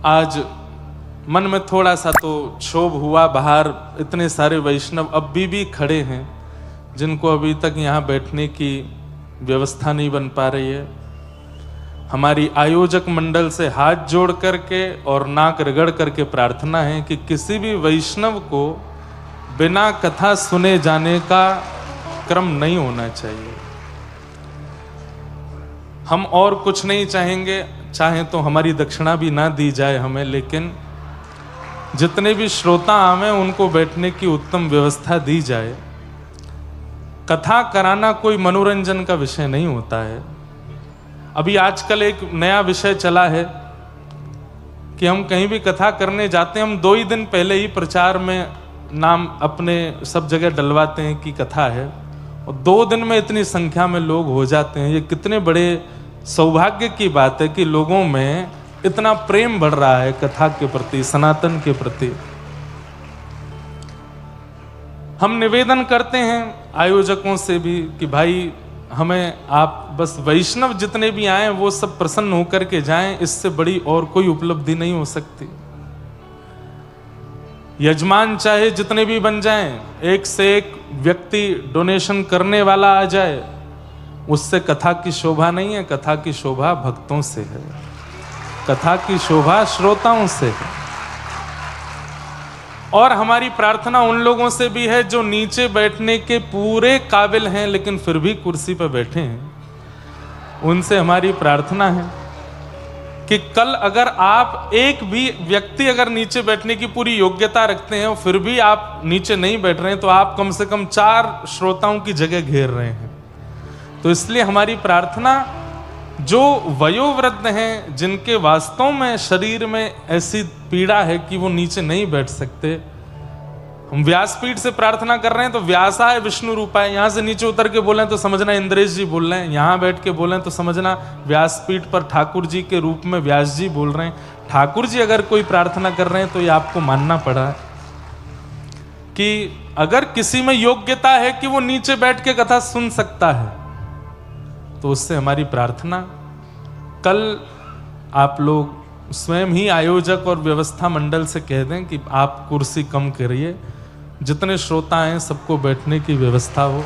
आज मन में थोड़ा सा तो क्षोभ हुआ। बाहर इतने सारे वैष्णव अब भी खड़े हैं जिनको अभी तक यहाँ बैठने की व्यवस्था नहीं बन पा रही है। हमारी आयोजक मंडल से हाथ जोड़ करके और नाक रगड़ करके प्रार्थना है कि किसी भी वैष्णव को बिना कथा सुने जाने का क्रम नहीं होना चाहिए। हम और कुछ नहीं चाहेंगे, चाहें तो हमारी दक्षिणा भी ना दी जाए हमें, लेकिन जितने भी श्रोता आवे उनको बैठने की उत्तम व्यवस्था दी जाए। कथा कराना कोई मनोरंजन का विषय नहीं होता है। अभी आजकल एक नया विषय चला है कि हम कहीं भी कथा करने जाते हैं, हम 2 ही दिन पहले ही प्रचार में नाम अपने सब जगह डलवाते हैं कि कथा है, और 2 दिन में इतनी संख्या में लोग हो जाते हैं। ये कितने बड़े सौभाग्य की बात है कि लोगों में इतना प्रेम बढ़ रहा है कथा के प्रति, सनातन के प्रति। हम निवेदन करते हैं आयोजकों से भी कि भाई हमें आप बस वैष्णव जितने भी आए वो सब प्रसन्न होकर के जाएं, इससे बड़ी और कोई उपलब्धि नहीं हो सकती। यजमान चाहे जितने भी बन जाएं, एक से एक व्यक्ति डोनेशन करने वाला आ जाए, उससे कथा की शोभा नहीं है। कथा की शोभा भक्तों से है, कथा की शोभा श्रोताओं से है। और हमारी प्रार्थना उन लोगों से भी है जो नीचे बैठने के पूरे काबिल हैं लेकिन फिर भी कुर्सी पर बैठे हैं। उनसे हमारी प्रार्थना है कि कल अगर आप एक भी व्यक्ति अगर नीचे बैठने की पूरी योग्यता रखते हैं और फिर भी आप नीचे नहीं बैठ रहे हैं, तो आप कम से कम 4 श्रोताओं की जगह घेर रहे हैं। तो इसलिए हमारी प्रार्थना, जो वयोवृद्ध हैं, जिनके वास्तव में शरीर में ऐसी पीड़ा है कि वो नीचे नहीं बैठ सकते, हम व्यासपीठ से प्रार्थना कर रहे हैं तो व्यासाय विष्णु रूपाय, यहाँ से नीचे उतर के बोलें तो समझना इंद्रेश जी बोल रहे हैं, यहाँ बैठ के बोलें तो समझना व्यासपीठ पर ठाकुर जी के रूप में व्यास जी बोल रहे हैं। ठाकुर जी अगर कोई प्रार्थना कर रहे हैं तो ये आपको मानना पड़ा कि अगर किसी में योग्यता है कि वो नीचे बैठ के कथा सुन सकता है, तो उससे हमारी प्रार्थना, कल आप लोग स्वयं ही आयोजक और व्यवस्था मंडल से कह दें कि आप कुर्सी कम करिए, जितने श्रोता हैं सबको बैठने की व्यवस्था हो।